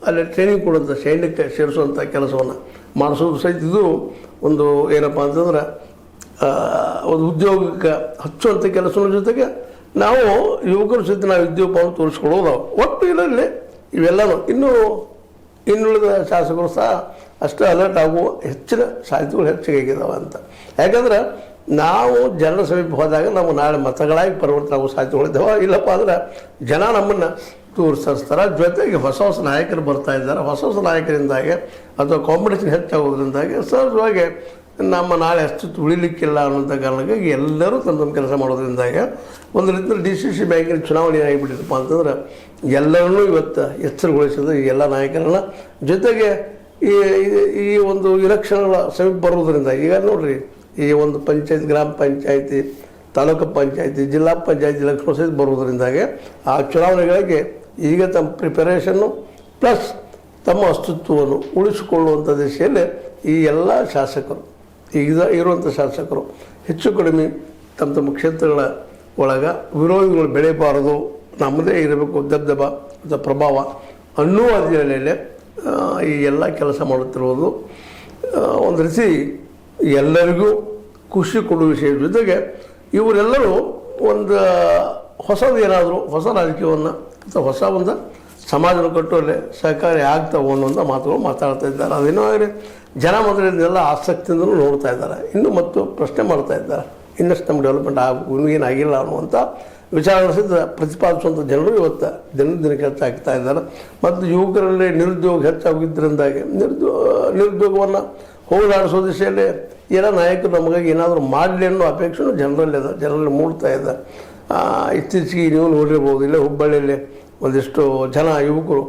ಅಲ್ಲಿ ಟ್ರೈನಿಂಗ್ ಕೊಡುವಂಥ ಸೈನ್ಯಕ್ಕೆ ಸೇರಿಸುವಂಥ ಕೆಲಸವನ್ನು ಮಾಡಿಸೋದು ಸಹಿತ ಇದು ಒಂದು ಏನಪ್ಪ ಅಂತಂದ್ರೆ ಒಂದು ಉದ್ಯೋಗಕ್ಕೆ ಹಚ್ಚುವಂಥ ಕೆಲಸದ ಜೊತೆಗೆ ನಾವು ಯುವಕರು ಸಹಿತ ನಾವು ಉದ್ಯೋಗವನ್ನು ತೋರಿಸ್ಕೊಡೋದು ಒಟ್ಟು ಇದರಲ್ಲಿ ಇವೆಲ್ಲನೂ ಇನ್ನುಳಿದ ಶಾಸಕರು ಸಹ ಅಷ್ಟೇ ಅಲರ್ಟ್ ಆಗುವ ಹೆಚ್ಚಿನ ಸಾಧ್ಯತೆಗಳು ಹೆಚ್ಚಿಗೆ ಆಗಿದ್ದಾವೆ ಅಂತ. ಯಾಕಂದ್ರೆ ನಾವು ಜನರ ಸಮೀಪ ಹೋದಾಗ ನಾವು ನಾಳೆ ಮತಗಳಾಗಿ ಪರಿವರ್ತನೆ ಆಗೋ ಸಾಧ್ಯತೆಗಳಿದ್ದಾವೆ. ಇಲ್ಲಪ್ಪ ಅಂದ್ರೆ ಜನ ನಮ್ಮನ್ನು ತೋರಿಸ್ತಾರೆ. ಜೊತೆಗೆ ಹೊಸ ಹೊಸ ನಾಯಕರು ಬರ್ತಾ ಇದ್ದಾರೆ. ಹೊಸ ಹೊಸ ನಾಯಕರಿಂದಾಗಿ ಅಥವಾ ಕಾಂಪಿಟೇಷನ್ ಹೆಚ್ಚಾಗೋದ್ರಿಂದಾಗಿ ಸಹಜವಾಗಿ ನಮ್ಮ ನಾಳೆ ಅಸ್ತಿತ್ವ ಉಳಿಲಿಕ್ಕಿಲ್ಲ ಅನ್ನೋಂಥ ಕಾರಣಕ್ಕಾಗಿ ಎಲ್ಲರೂ ತಮ್ಮ ಕೆಲಸ ಮಾಡೋದ್ರಿಂದಾಗಿ ಒಂದು ರೀತಿಯಲ್ಲಿ DCC ಬ್ಯಾಂಕಿನ ಚುನಾವಣೆ ಆಗಿಬಿಟ್ಟಿದ್ದಪ್ಪ ಅಂತಂದ್ರೆ ಎಲ್ಲರನ್ನೂ ಇವತ್ತು ಎಚ್ಚರಗೊಳಿಸಿದ ಈ ಎಲ್ಲ ನಾಯಕರನ್ನ. ಜೊತೆಗೆ ಈ ಒಂದು ಇಲೆಕ್ಷನ್ಗಳ ಸಮೀಪ ಬರೋದ್ರಿಂದ ಈಗ ನೋಡಿರಿ, ಈ ಒಂದು ಪಂಚಾಯತ್, ಗ್ರಾಮ ಪಂಚಾಯತಿ, ತಾಲೂಕು ಪಂಚಾಯತಿ, ಜಿಲ್ಲಾ ಪಂಚಾಯತಿ ಇಲೆಕ್ಷನ್ ಸಹಿತ ಬರುವುದರಿಂದಾಗಿ ಆ ಚುನಾವಣೆಗಳಿಗೆ ಈಗ ತಮ್ಮ ಪ್ರಿಪರೇಷನ್ನು ಪ್ಲಸ್ ತಮ್ಮ ಅಸ್ತಿತ್ವವನ್ನು ಉಳಿಸಿಕೊಳ್ಳುವಂಥ ದಿಶೆಯಲ್ಲಿ ಈ ಎಲ್ಲ ಶಾಸಕರು, ಈಗ ಇರುವಂಥ ಶಾಸಕರು ಹೆಚ್ಚು ಕಡಿಮೆ ತಮ್ಮ ಕ್ಷೇತ್ರಗಳ ಒಳಗೆ ವಿರೋಧಿಗಳು ಬೆಳೆಯಬಾರದು, ನಮ್ಮದೇ ಇರಬೇಕು ದಬ್ದಬ ಅಥವಾ ಪ್ರಭಾವ ಅನ್ನುವ ಅಧ್ಯಯನದಲ್ಲಿ ಈ ಎಲ್ಲ ಕೆಲಸ ಮಾಡುತ್ತಿರುವುದು ಒಂದು ರೀತಿ ಎಲ್ಲರಿಗೂ ಖುಷಿ ಕೊಡುವ ವಿಷಯದ ಜೊತೆಗೆ ಇವರೆಲ್ಲರೂ ಒಂದು ಹೊಸದು ಏನಾದರೂ ಹೊಸ ರಾಜಕೀಯವನ್ನು ಅಥವಾ ಹೊಸ ಒಂದು ಸಮಾಜವನ್ನು ಕಟ್ಟುವಲ್ಲಿ ಸಹಕಾರಿ ಆಗ್ತಾವೆ ಅನ್ನೋಂಥ ಮಾತುಗಳು ಮಾತಾಡ್ತಾ ಇದ್ದಾರೆ. ಅದೇನೋ ಆಗಲಿ ಜನ ಮೊದಲಿಂದೆಲ್ಲ ಆಸಕ್ತಿಯಿಂದಲೂ ನೋಡ್ತಾ ಇದ್ದಾರೆ. ಇನ್ನೂ ಮತ್ತು ಪ್ರಶ್ನೆ ಮಾಡ್ತಾ ಇದ್ದಾರೆ, ಇನ್ನಷ್ಟು ನಮ್ಮ ಡೆವಲಪ್ಮೆಂಟ್ ಆಗಬೇಕು, ಏನಾಗಿಲ್ಲ ಅನ್ನುವಂಥ ವಿಚಾರ ಸಹಿತ ಪ್ರತಿಪಾದಿಸುವಂಥ ಜನರು ಇವತ್ತು ದಿನಕ್ಕೆ ಹೆಚ್ಚಾಗ್ತಾ ಇದ್ದಾರೆ. ಮತ್ತು ಯುವಕರಲ್ಲಿ ನಿರುದ್ಯೋಗ ಹೆಚ್ಚಾಗಿದ್ದರಿಂದಾಗಿ ನಿರುದ್ಯೋಗವನ್ನು ಹೋಗಲಾಡಿಸೋ ದಿಶೆಯಲ್ಲಿ ಏನೋ ನಾಯಕರು ನಮಗಾಗಿ ಏನಾದರೂ ಮಾಡಲಿ ಅನ್ನೋ ಅಪೇಕ್ಷೆನೂ ಜನರಲ್ಲಿ ಮೂಡ್ತಾ ಇದೆ. ಇತ್ತೀಚೆಗೆ ನೀವು ನೋಡಿರ್ಬೋದು, ಇಲ್ಲೇ ಹುಬ್ಬಳ್ಳಿಯಲ್ಲಿ ಒಂದಿಷ್ಟು ಜನ ಯುವಕರು